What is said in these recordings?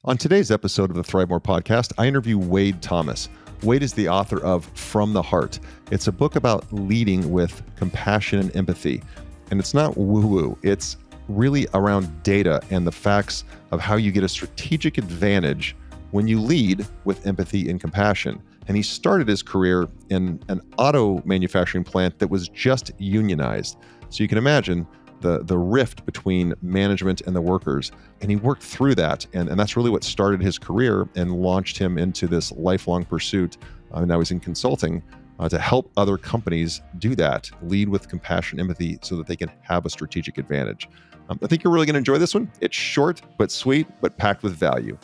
On today's episode of the ThriveMore podcast, I interview Wade Thomas. Wade is the author of From the Heart. It's a book about leading with compassion and empathy. And it's not woo-woo. It's really around data and the facts of how you get a strategic advantage when you lead with empathy and compassion. And he started his career in an auto manufacturing plant that was just unionized. So you can imagine the rift between management and the workers. And he worked through that. And that's really what started his career and launched him into this lifelong pursuit. Now he's in consulting to help other companies do that, lead with compassion, empathy, so that they can have a strategic advantage. I think you're really going to enjoy this one. It's short, but sweet, but packed with value.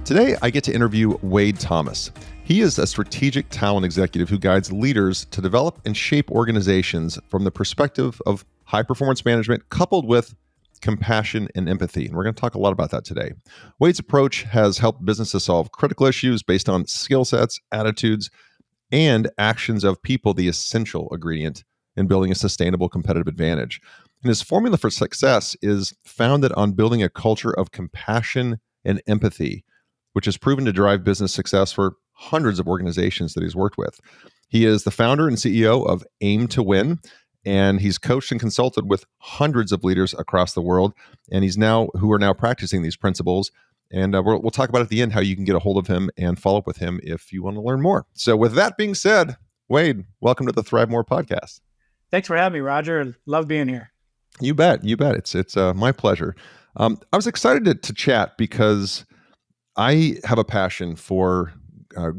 Today, I get to interview Wade Thomas. He is a strategic talent executive who guides leaders to develop and shape organizations from the perspective of high-performance management coupled with compassion and empathy. And we're going to talk a lot about that today. Wade's approach has helped businesses solve critical issues based on skill sets, attitudes, and actions of people, the essential ingredient in building a sustainable competitive advantage. And his formula for success is founded on building a culture of compassion and empathy, which has proven to drive business success for hundreds of organizations that he's worked with. He is the founder and CEO of Aim to Win, and he's coached and consulted with hundreds of leaders across the world, and who are now practicing these principles. And we'll talk about at the end how you can get a hold of him and follow up with him if you want to learn more. So with that being said, Wade, welcome to the ThriveMore podcast. Thanks for having me, Roger. Love being here. You bet. It's my pleasure. I was excited to chat because I have a passion for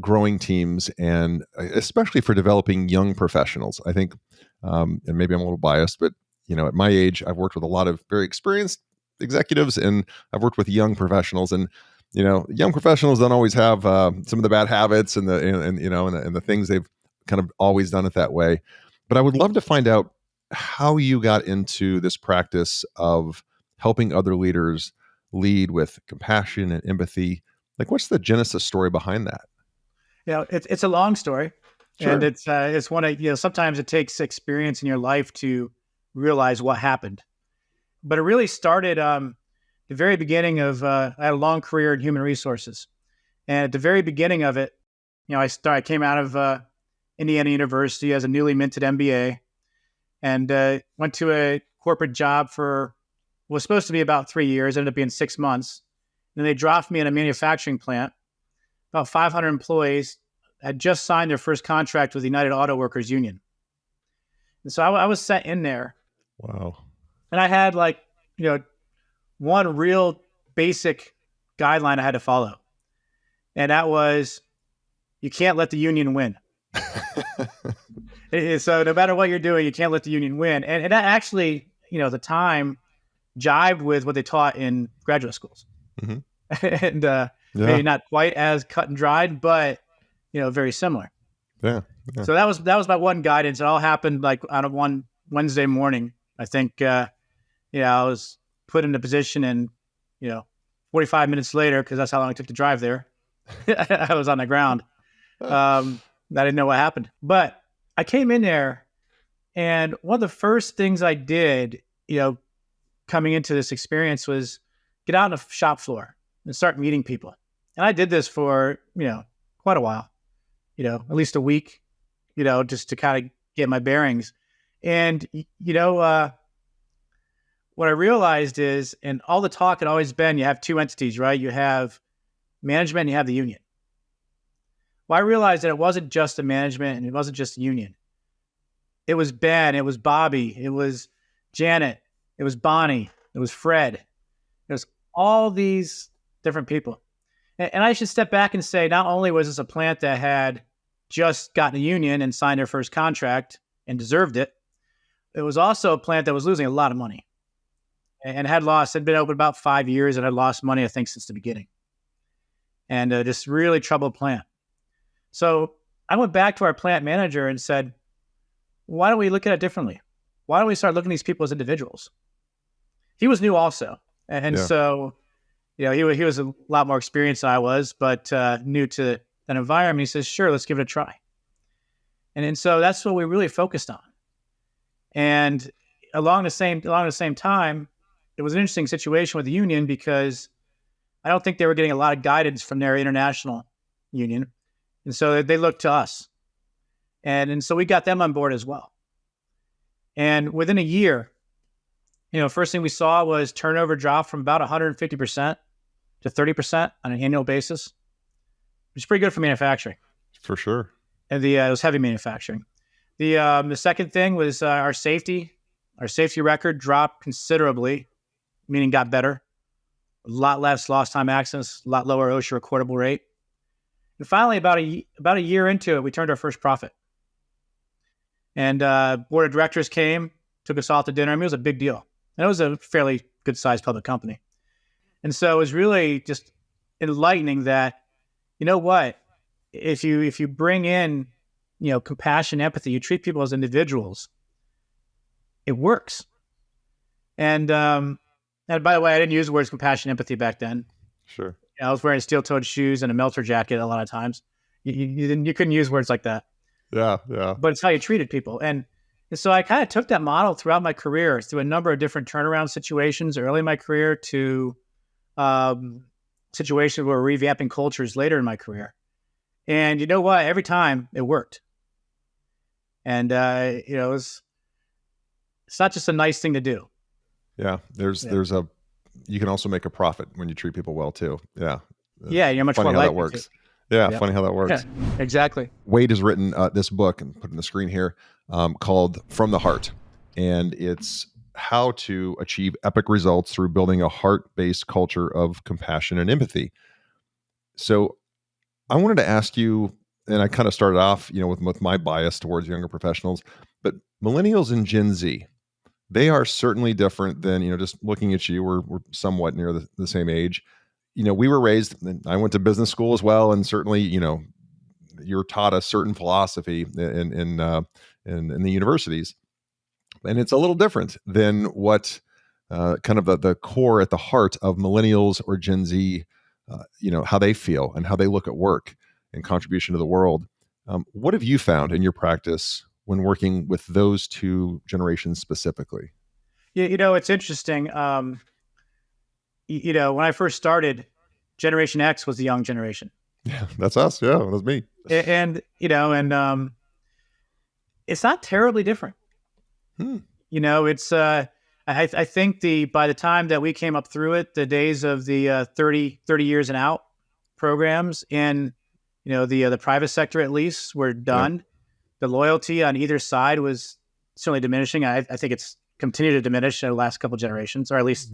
growing teams and especially for developing young professionals. I think, and maybe I'm a little biased, but at my age, I've worked with a lot of very experienced executives, and I've worked with young professionals. And young professionals don't always have some of the bad habits and the things they've kind of always done it that way. But I would love to find out how you got into this practice of helping other leaders lead with compassion and empathy. Like, what's the genesis story behind that? It's a long story, Sure. And it's one of, sometimes it takes experience in your life to realize what happened. But it really started the very beginning of I had a long career in human resources, and at the very beginning of it, I came out of Indiana University as a newly minted MBA, and went to a corporate job for what was supposed to be about 3 years, ended up being 6 months. And they dropped me in a manufacturing plant. About 500 employees had just signed their first contract with the United Auto Workers Union. And so I was set in there. Wow. And I had one real basic guideline I had to follow. And that was, you can't let the union win. So no matter what you're doing, you can't let the union win. And that actually, at the time, jived with what they taught in graduate schools. Mm-hmm. And maybe not quite as cut and dried, but very similar. Yeah. So that was my one guidance. It all happened on one Wednesday morning. I think I was put in a position, and 45 minutes later, because that's how long it took to drive there, I was on the ground. I didn't know what happened, but I came in there, and one of the first things I did, coming into this experience, was get out on the shop floor and start meeting people. And I did this for, quite a while, at least a week, just to kind of get my bearings. And, what I realized is, and all the talk had always been, you have two entities, right? You have management and you have the union. Well, I realized that it wasn't just the management and it wasn't just the union. It was Ben, it was Bobby, it was Janet, it was Bonnie, it was Fred. It was all these different people. And I should step back and say, not only was this a plant that had just gotten a union and signed their first contract and deserved it, it was also a plant that was losing a lot of money and had been open about 5 years and had lost money, I think, since the beginning. And this really troubled plant. So I went back to our plant manager and said, why don't we look at it differently? Why don't we start looking at these people as individuals? He was new also. And so, he was a lot more experienced than I was, but new to that environment. He says, sure, let's give it a try. And so that's what we really focused on. And along the same time, it was an interesting situation with the union because I don't think they were getting a lot of guidance from their international union. And so they looked to us. And so we got them on board as well. And within a year, first thing we saw was turnover drop from about 150% to 30% on an annual basis, which is pretty good for manufacturing. For sure. And it was heavy manufacturing. The second thing was our safety. Our safety record dropped considerably, meaning got better. A lot less lost time accidents, a lot lower OSHA recordable rate. And finally, about a year into it, we turned our first profit. And board of directors came, took us all to dinner. I mean, it was a big deal. And it was a fairly good-sized public company. And so it was really just enlightening that, you know what, if you bring in, compassion, empathy, you treat people as individuals, it works. And by the way, I didn't use the words compassion, empathy back then. Sure. I was wearing steel-toed shoes and a Melter jacket a lot of times. You couldn't use words like that. Yeah. But it's how you treated people. And so I kind of took that model throughout my career, through a number of different turnaround situations early in my career to situations where we're revamping cultures later in my career. And you know what? Every time it worked. And, it's not just a nice thing to do. Yeah. You can also make a profit when you treat people well too. Yeah. Yeah. You're much funny more how likely that works. to. Yeah. Yep. Funny how that works. Yeah, exactly. Wade has written this book, and put it on the screen here, called From the Heart. And it's how to achieve epic results through building a heart-based culture of compassion and empathy. So I wanted to ask you, and I kind of started off, with my bias towards younger professionals, but millennials and Gen Z, they are certainly different than, just looking at you, we're somewhat near the same age. We were raised, and I went to business school as well. And certainly, you're taught a certain philosophy in the universities, and it's a little different than what kind of the core at the heart of millennials or Gen Z, how they feel and how they look at work and contribution to the world. What have you found in your practice when working with those two generations specifically? Yeah, it's interesting. When I first started, Generation X was the young generation. Yeah, that's us. Yeah, that's me. And it's not terribly different. It's I think by the time that we came up through it, the days of the 30 years and out programs in the private sector at least were done. Yep. The loyalty on either side was certainly diminishing. I think it's continued to diminish in the last couple of generations, or at least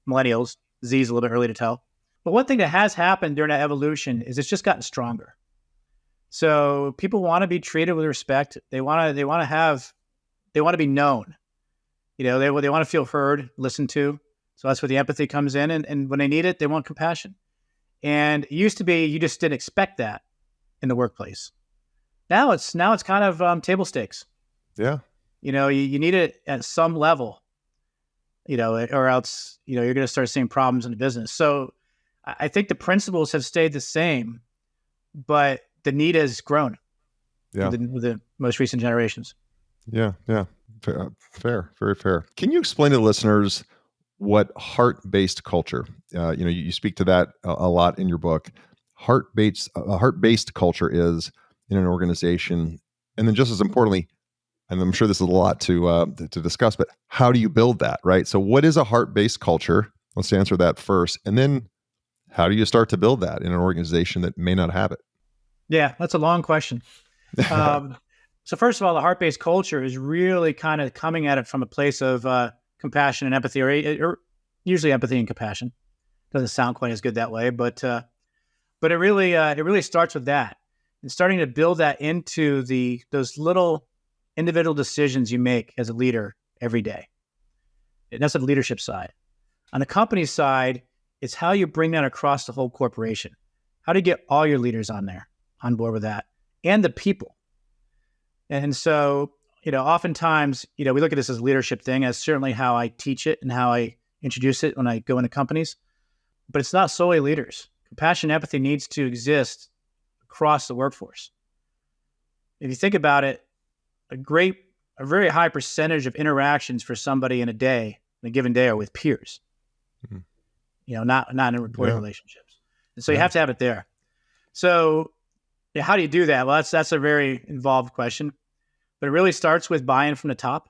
millennials. Z is a little bit early to tell. But one thing that has happened during that evolution is it's just gotten stronger. So people want to be treated with respect. They want to be known. They want to feel heard, listened to. So that's where the empathy comes in. And when they need it, they want compassion. And it used to be you just didn't expect that in the workplace. Now it's kind of table stakes. Yeah. You need it at some level, or else, you're going to start seeing problems in the business. So I think the principles have stayed the same, but the need has grown with the most recent generations. Yeah. Fair, very fair. Can you explain to the listeners what heart-based culture, you speak to that a lot in your book, heart-based culture is in an organization, and then just as importantly, and I'm sure this is a lot to discuss, but how do you build that, right? So what is a heart-based culture? Let's answer that first. And then how do you start to build that in an organization that may not have it? Yeah, that's a long question. So first of all, the heart-based culture is really kind of coming at it from a place of compassion and empathy, or usually empathy and compassion. Doesn't sound quite as good that way, but it really starts with that, and starting to build that into those little individual decisions you make as a leader every day. And that's on the leadership side. On the company side, it's how you bring that across the whole corporation. How do you get all your leaders on board with that, and the people? And so, oftentimes, we look at this as a leadership thing, as certainly how I teach it and how I introduce it when I go into companies. But it's not solely leaders. Compassion and empathy needs to exist across the workforce. If you think about it, a very high percentage of interactions for somebody in a given day are with peers. Mhm. Not in reporting Yeah. relationships. And so you have to have it there. So how do you do that? Well, that's a very involved question, but it really starts with buy-in from the top.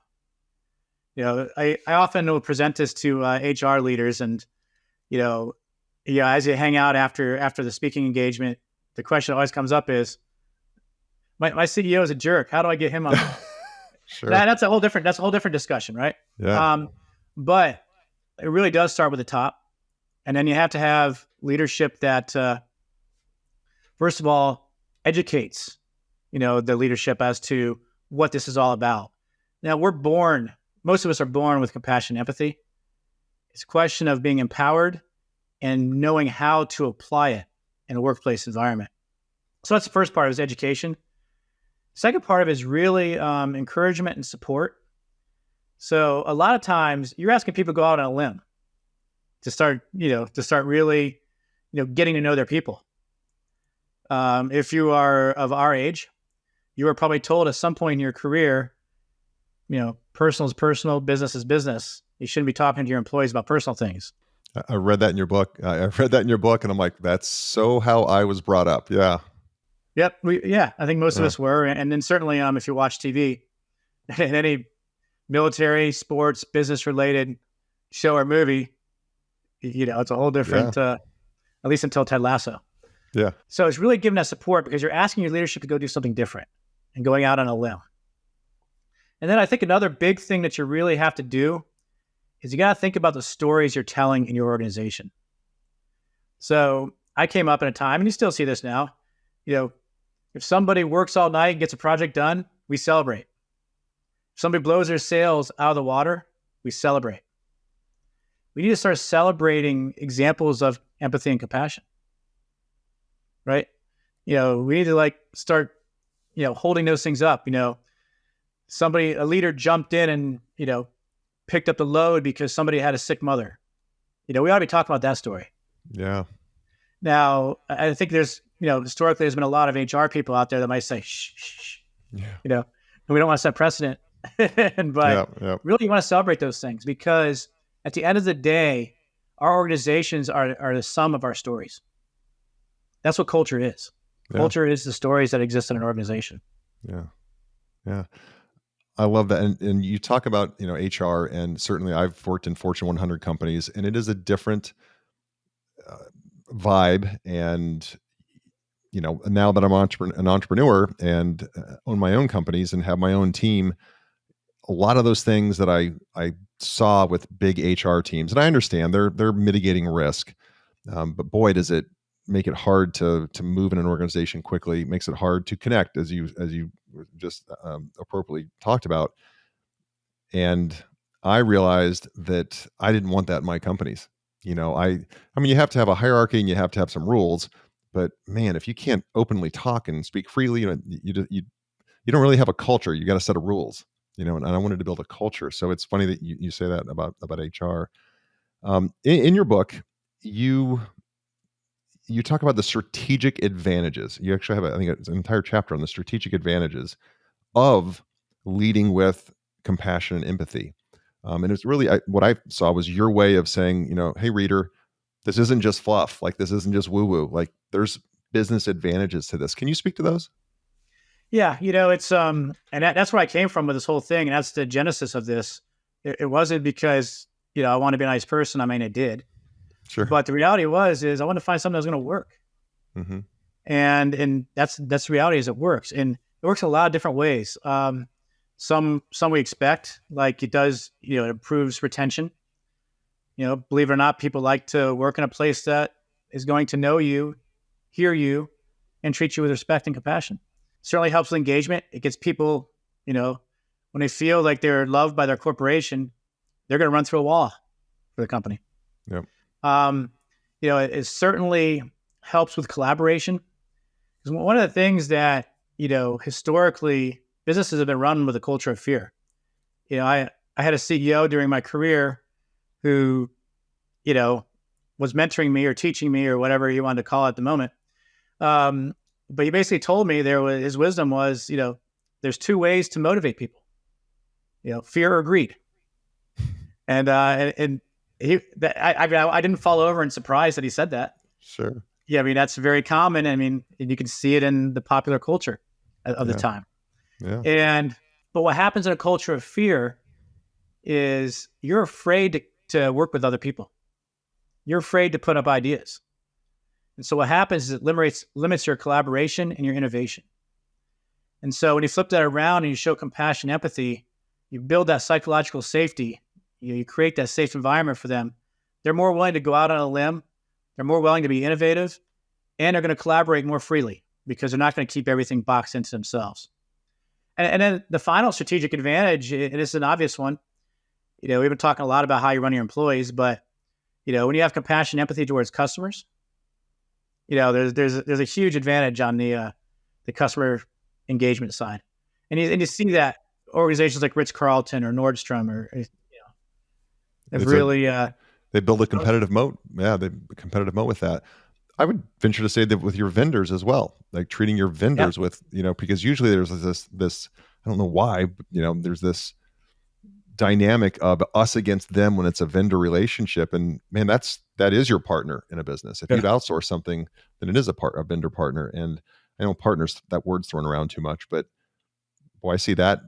I often will present this to HR leaders, and as you hang out after the speaking engagement, the question that always comes up is, my CEO is a jerk. How do I get him on board? Sure. That's a whole different discussion, right? Yeah. But it really does start with the top, and then you have to have leadership that, first of all, educates, the leadership as to what this is all about. Now, most of us are born with compassion and empathy. It's a question of being empowered and knowing how to apply it in a workplace environment. So that's the first part, is education. Second part of it is really encouragement and support. So a lot of times you're asking people to go out on a limb to start really, getting to know their people. If you are of our age, you were probably told at some point in your career, personal is personal, business is business. You shouldn't be talking to your employees about personal things. I read that in your book. I read that in your book, and I'm like, that's so how I was brought up. Yeah. Yep. I think most of us were. And then certainly if you watch TV and any military, sports, business related show or movie, it's a whole different, at least until Ted Lasso. Yeah. So it's really giving that support because you're asking your leadership to go do something different and going out on a limb. And then I think another big thing that you really have to do is you got to think about the stories you're telling in your organization. So I came up in a time, and you still see this now, if somebody works all night and gets a project done, we celebrate. If somebody blows their sails out of the water, we celebrate. We need to start celebrating examples of empathy and compassion, right? We need to start, holding those things up. A leader jumped in and, picked up the load because somebody had a sick mother. We ought to be talking about that story. Yeah. Now, I think there's, historically there's been a lot of HR people out there that might say, shh, Yeah. and we don't want to set precedent. But really you want to celebrate those things because at the end of the day, our organizations are the sum of our stories. That's what culture is. Yeah. Culture is the stories that exist in an organization. Yeah. Yeah. I love that. And you talk about, HR, and certainly I've worked in Fortune 100 companies, and it is a different vibe. And, now that I'm an entrepreneur and own my own companies and have my own team, a lot of those things that I saw with big HR teams, and I understand they're mitigating risk, but boy, does it make it hard to move in an organization quickly. It makes it hard to connect, as you just appropriately talked about. And I realized that I didn't want that in my companies. I mean, you have to have a hierarchy and you have to have some rules, but man, if you can't openly talk and speak freely, you don't really have a culture. You got a set of rules, and I wanted to build a culture. So it's funny that you say that about HR. In your book, you talk about the strategic advantages. You actually have, I think, it's an entire chapter on the strategic advantages of leading with compassion and empathy. And it's really, what I saw was your way of saying, hey, reader, this isn't just fluff. Like, this isn't just woo woo. Like, there's business advantages to this. Can you speak to those? Yeah, it's and that's where I came from with this whole thing, and that's the genesis of this. It wasn't because I want to be a nice person. I mean, it did. Sure. But the reality is I wanted to find something that was going to work. Mm-hmm. And that's the reality, is it works, and it works in a lot of different ways. Some we expect, like it does. It improves retention. Believe it or not, people like to work in a place that is going to know you, hear you, and treat you with respect and compassion. Certainly helps with engagement. It gets people, when they feel like they're loved by their corporation, they're going to run through a wall for the company. Yep. It certainly helps with collaboration. Because one of the things that, historically businesses have been run with a culture of fear. I had a CEO during my career who, was mentoring me or teaching me or whatever you wanted to call it at the moment. But he basically told me his wisdom was, there's two ways to motivate people, fear or greed. And I didn't fall over in surprise that he said that. Sure. Yeah, I mean, that's very common. I mean, you can see it in the popular culture of the time. Yeah. But what happens in a culture of fear is you're afraid to work with other people. You're afraid to put up ideas. And so what happens is it limits your collaboration and your innovation. And so when you flip that around and you show compassion, empathy, you build that psychological safety, you create that safe environment for them. They're more willing to go out on a limb. They're more willing to be innovative, and they're going to collaborate more freely because they're not going to keep everything boxed into themselves. And then the final strategic advantage, and it's an obvious one, we've been talking a lot about how you run your employees, but when you have compassion, empathy towards customers, there's a huge advantage on the customer engagement side, and you see that organizations like Ritz-Carlton or Nordstrom have really they build a competitive moat. Yeah, they competitive moat with that. I would venture to say that with your vendors as well, like treating your vendors with, because usually there's this, I don't know why, but, there's this dynamic of us against them when it's a vendor relationship. And man, that is your partner in a business. If you've outsourced something, then it is a vendor partner. And I know partners, that word's thrown around too much, but boy, I see that,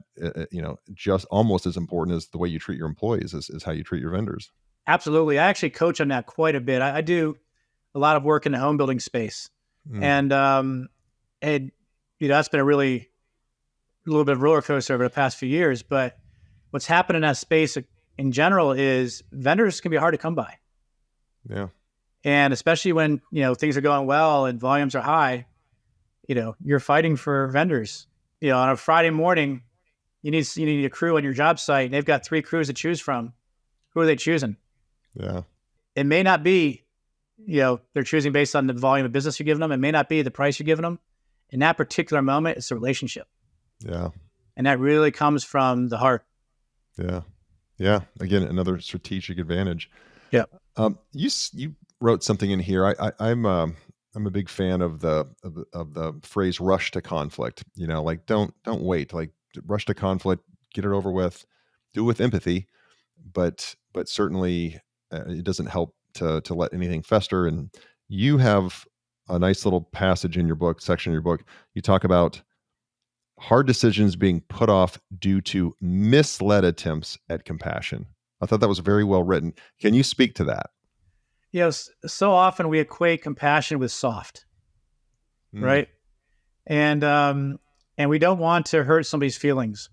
just almost as important as the way you treat your employees is how you treat your vendors. Absolutely. I actually coach on that quite a bit. I do a lot of work in the home building space. And that's been a little bit of a roller coaster over the past few years. But what's happened in that space in general is vendors can be hard to come by. Yeah. And especially when, things are going well and volumes are high, you're fighting for vendors. On a Friday morning, you need a crew on your job site, and they've got 3 crews to choose from. Who are they choosing? Yeah. It may not be, they're choosing based on the volume of business you're giving them. It may not be the price you're giving them. In that particular moment, it's a relationship. Yeah. And that really comes from the heart. Yeah. Yeah. Again, another strategic advantage. Yeah. You wrote something in here. I'm a big fan of the phrase "rush to conflict." Like don't wait. Like rush to conflict, get it over with, do it with empathy, but certainly it doesn't help to let anything fester. And you have a nice little passage in your book, section in your book. You talk about hard decisions being put off due to misled attempts at compassion. I thought that was very well written. Can you speak to that? Yes. So often we equate compassion with soft, right? And we don't want to hurt somebody's feelings.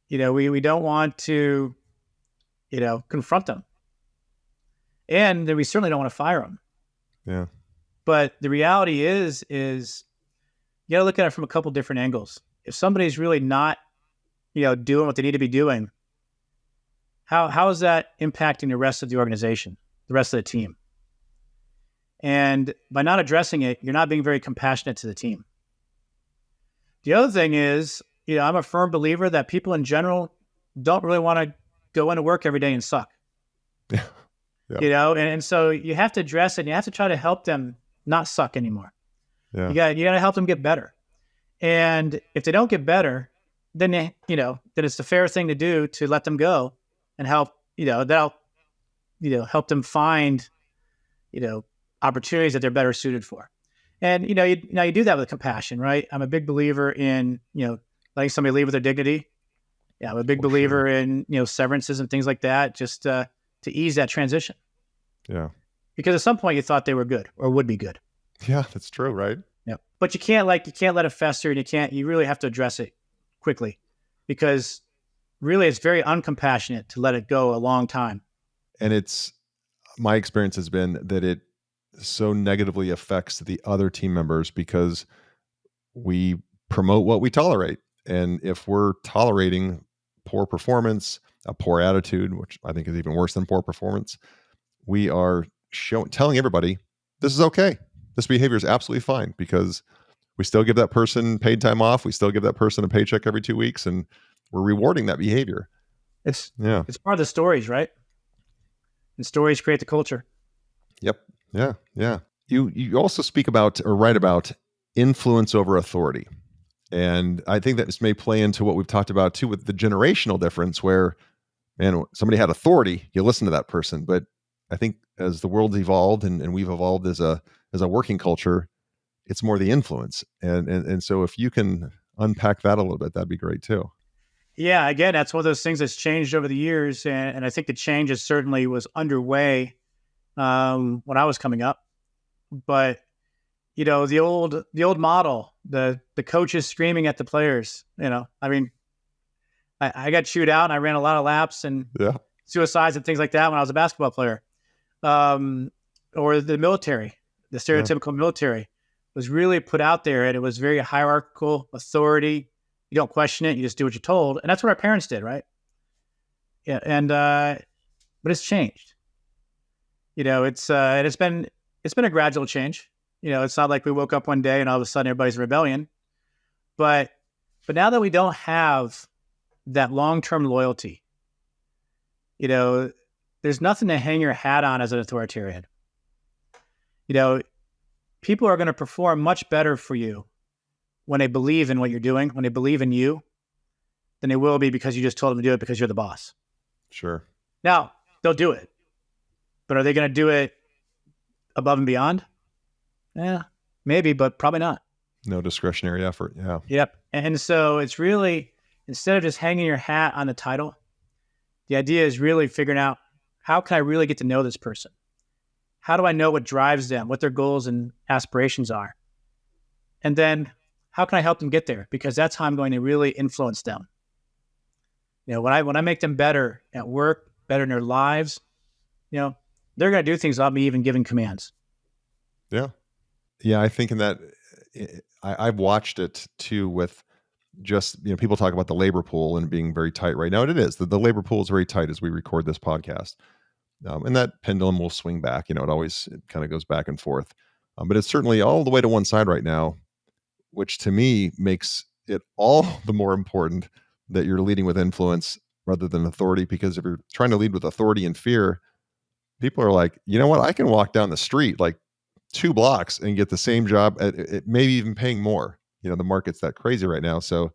We don't want to, confront them. And we certainly don't want to fire them. Yeah. But the reality is you got to look at it from a couple different angles. If somebody's really not, doing what they need to be doing, how is that impacting the rest of the organization, the rest of the team? And by not addressing it, you're not being very compassionate to the team. The other thing is, I'm a firm believer that people in general don't really want to go into work every day and suck. Yeah. And so you have to address it, and you have to try to help them not suck anymore. Yeah. You got to help them get better. And if they don't get better, then then it's the fair thing to do to let them go and help, that'll, help them find, opportunities that they're better suited for. And, you do that with compassion, right? I'm a big believer in, letting somebody leave with their dignity. Yeah. I'm a big believer in, severances and things like that, just to ease that transition. Yeah. Because at some point you thought they were good or would be good. Yeah, that's true, right? Yeah. But you can't let it fester, and you really have to address it quickly, because really it's very uncompassionate to let it go a long time. And my experience has been that it so negatively affects the other team members because we promote what we tolerate. And if we're tolerating poor performance, a poor attitude, which I think is even worse than poor performance, we are telling everybody this is okay. This behavior is absolutely fine, because we still give that person paid time off. We still give that person a paycheck every 2 weeks, and we're rewarding that behavior. It's part of the stories, right? And stories create the culture. Yep. Yeah. Yeah. You also speak about, or write about, influence over authority. And I think that this may play into what we've talked about too, with the generational difference, where man, somebody had authority, you listen to that person. But I think as the world's evolved and we've evolved as a working culture, it's more the influence. And so if you can unpack that a little bit, that'd be great too. Yeah, again, that's one of those things that's changed over the years, and I think the changes certainly was underway when I was coming up. But the old model, the coaches screaming at the players. I mean, I got chewed out, and I ran a lot of laps and Yeah. suicides and things like that when I was a basketball player. Or the military, the stereotypical military was really put out there, and it was very hierarchical authority. You don't question it. You just do what you're told. And that's what our parents did, right? Yeah. But it's changed. And it's been a gradual change. It's not like we woke up one day and all of a sudden everybody's in rebellion. But now that we don't have that long-term loyalty, there's nothing to hang your hat on as an authoritarian. People are going to perform much better for you when they believe in what you're doing, when they believe in you, than they will be because you just told them to do it because you're the boss. Sure. Now, they'll do it. But are they going to do it above and beyond? Yeah, maybe, but probably not. No discretionary effort. Yeah. Yep. And so it's really, instead of just hanging your hat on the title, the idea is really figuring out, how can I really get to know this person? How do I know what drives them, what their goals and aspirations are? And then how can I help them get there? Because that's how I'm going to really influence them. When I make them better at work, better in their lives, they're going to do things without me even giving commands. Yeah. Yeah. I think in that, I've watched it too with just, people talk about the labor pool and being very tight right now. And it is. The labor pool is very tight as we record this podcast. And that pendulum will swing back. It kind of goes back and forth. But it's certainly all the way to one side right now, which to me makes it all the more important that you're leading with influence rather than authority. Because if you're trying to lead with authority and fear, people are like, you know what? I can walk down the street like 2 blocks and get the same job at maybe even paying more. The market's that crazy right now. So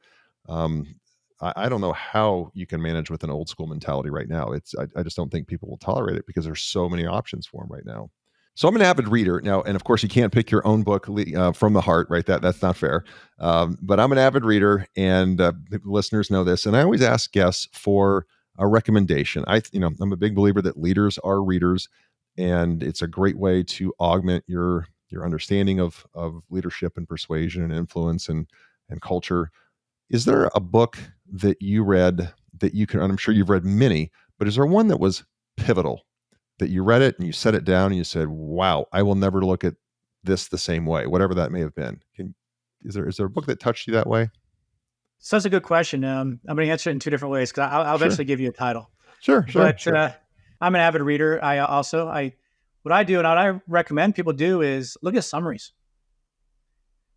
I don't know how you can manage with an old school mentality right now. I just don't think people will tolerate it because there's so many options for them right now. So I'm an avid reader now, and of course you can't pick your own book from the heart, right? That's not fair. But I'm an avid reader, and listeners know this. And I always ask guests for a recommendation. I'm a big believer that leaders are readers, and it's a great way to augment your understanding of leadership and persuasion and influence and culture. Is there a book that you read that you can, and I'm sure you've read many, but is there one that was pivotal, that you read it and you set it down and you said, wow, I will never look at this the same way, whatever that may have been? Is there a book that touched you that way? So that's a good question. I'm going to answer it in 2 different ways, because I'll eventually give you a title. Sure. But I'm an avid reader. What I do and what I recommend people do is look at summaries.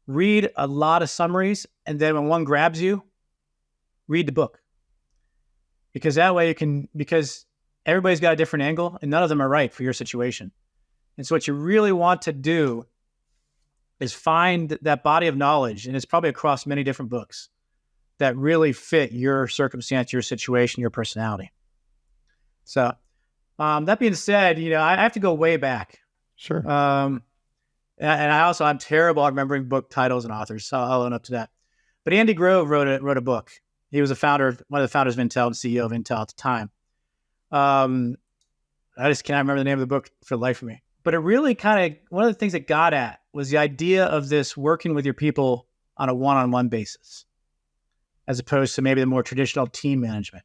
Read a lot of summaries, and then when one grabs you, read the book. Because that way because everybody's got a different angle, and none of them are right for your situation. And so what you really want to do is find that body of knowledge, and it's probably across many different books, that really fit your circumstance, your situation, your personality. So that being said, I have to go way back. Sure. And I'm terrible at remembering book titles and authors, so I'll own up to that. But Andy Grove wrote a book. He was one of the founders of Intel and CEO of Intel at the time. I just can't remember the name of the book for the life of me. But it really one of the things it got at was the idea of this working with your people on a one-on-one basis, as opposed to maybe the more traditional team management.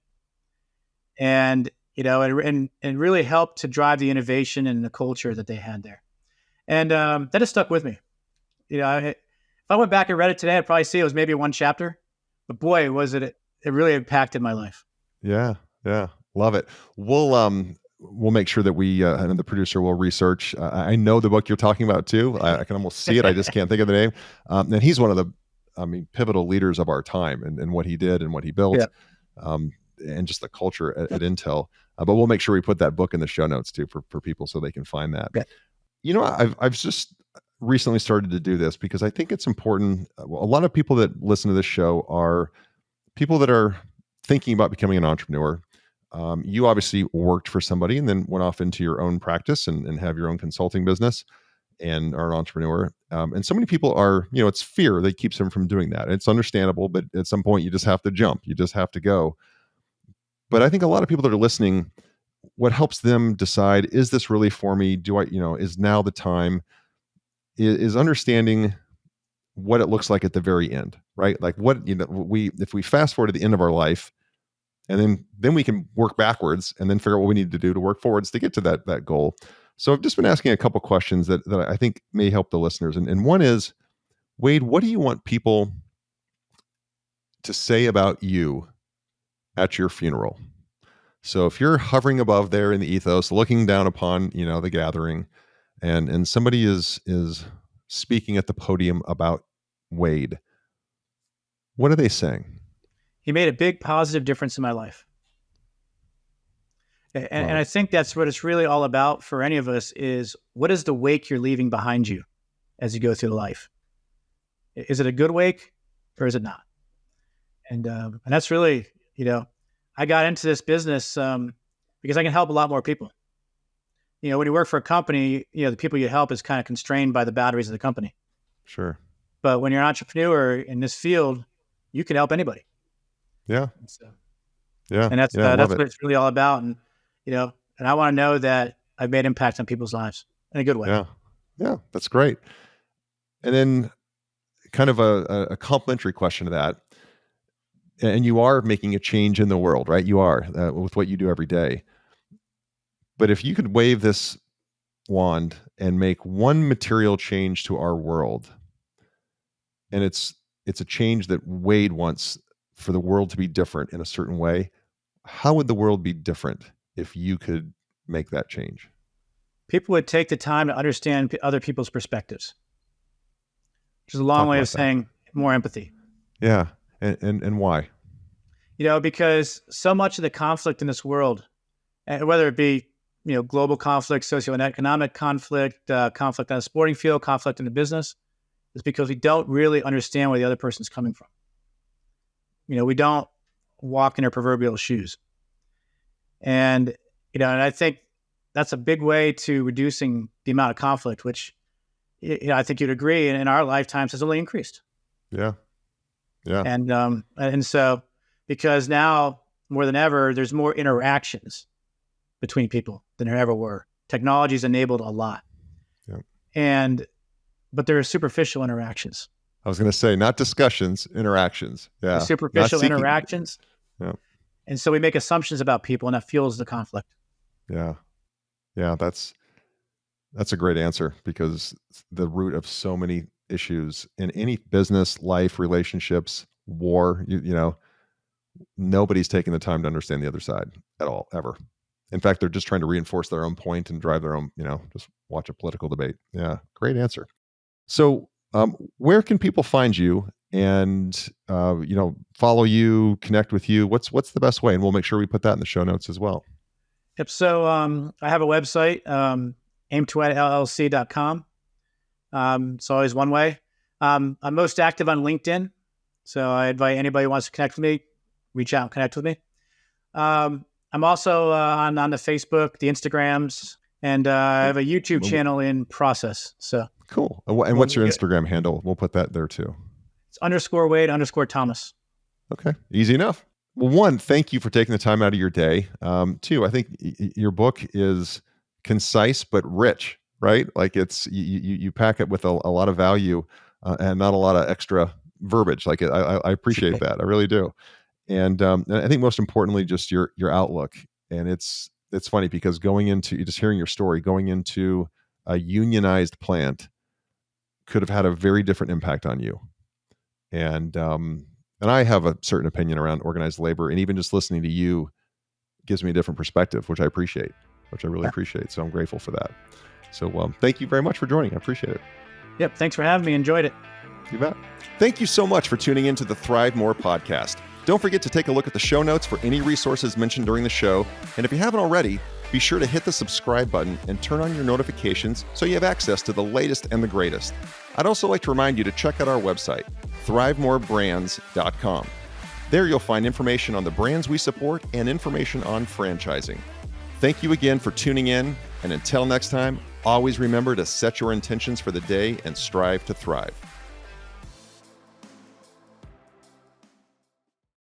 And, and really helped to drive the innovation and the culture that they had there. And that has stuck with me. If I went back and read it today, I'd probably see it was maybe 1 chapter. But boy, it really impacted my life. Yeah. Love it. We'll make sure that we and the producer will research. I know the book you're talking about too. I can almost see it. I just can't think of the name. And he's one of the, pivotal leaders of our time and what he did and what he built, and just the culture at Intel. But we'll make sure we put that book in the show notes too for people so they can find that. Yeah. I've just recently started to do this because I think it's important. A lot of people that listen to this show are people that are thinking about becoming an entrepreneur. You obviously worked for somebody and then went off into your own practice and have your own consulting business and are an entrepreneur. And so many people are, it's fear that keeps them from doing that. It's understandable, but at some point you just have to jump. You just have to go. But I think a lot of people that are listening, what helps them decide, is this really for me? Is now the time, is understanding what it looks like at the very end, right? Like if we fast forward to the end of our life, and then we can work backwards and then figure out what we need to do to work forwards to get to that goal. So I've just been asking a couple questions that I think may help the listeners. And one is, Wade, what do you want people to say about you at your funeral? So if you're hovering above there in the ethos, looking down upon, the gathering, and somebody is speaking at the podium about Wade, what are they saying? He made a big positive difference in my life. And I think that's what it's really all about for any of us is, what is the wake you're leaving behind you as you go through life? Is it a good wake or is it not? And that's really, I got into this business because I can help a lot more people. When you work for a company, the people you help is kind of constrained by the boundaries of the company. Sure. But when you're an entrepreneur in this field, you can help anybody. Yeah. And that's what it's really all about. And, and I want to know that I've made impact on people's lives in a good way. Yeah. Yeah. That's great. And then kind of a complimentary question to that. And you are making a change in the world, right? You are with what you do every day. But if you could wave this wand and make one material change to our world, and it's a change that Wade wants for the world to be different in a certain way, how would the world be different if you could make that change? People would take the time to understand other people's perspectives, which is a long way of saying more empathy. Yeah. And why? Because so much of the conflict in this world, whether it be, global conflict, socioeconomic conflict, conflict on a sporting field, conflict in the business, is because we don't really understand where the other person's coming from. We don't walk in their proverbial shoes. And, and I think that's a big way to reducing the amount of conflict, which, I think you'd agree in our lifetimes has only increased. Yeah. Yeah. And so, because now more than ever, there's more interactions between people than there ever were. Technology's enabled a lot. Yeah. But there are superficial interactions. I was going to say, not discussions, interactions. Yeah. Superficial interactions. Yeah. And so we make assumptions about people, and that fuels the conflict. Yeah. Yeah. That's a great answer, because the root of so many issues in any business, life, relationships, war, nobody's taking the time to understand the other side at all, ever. In fact, they're just trying to reinforce their own point and drive their own, just watch a political debate. Yeah. Great answer. So, where can people find you and, follow you, connect with you? What's the best way? And we'll make sure we put that in the show notes as well. Yep. So, I have a website, aim2llc.com. It's always one way. I'm most active on LinkedIn. So I invite anybody who wants to connect with me, reach out and connect with me. I'm also on the Facebook, the Instagrams, and I have a YouTube channel in process. So cool. And what's your Instagram handle? We'll put that there too. It's _Wade_Thomas. Okay. Easy enough. Well, one, thank you for taking the time out of your day. Two, I think your book is concise but rich, right? Like you pack it with a lot of value and not a lot of extra verbiage. Like I appreciate that. I really do. And I think most importantly, just your outlook. And it's funny because just hearing your story, going into a unionized plant could have had a very different impact on you. And I have a certain opinion around organized labor, and even just listening to you gives me a different perspective, which I appreciate, which I really appreciate. So I'm grateful for that. So thank you very much for joining. I appreciate it. Yep. Thanks for having me. Enjoyed it. You bet. Thank you so much for tuning into the ThriveMore podcast. Don't forget to take a look at the show notes for any resources mentioned during the show. And if you haven't already, be sure to hit the subscribe button and turn on your notifications so you have access to the latest and the greatest. I'd also like to remind you to check out our website, ThriveMoreBrands.com. There you'll find information on the brands we support and information on franchising. Thank you again for tuning in, and until next time, always remember to set your intentions for the day and strive to thrive.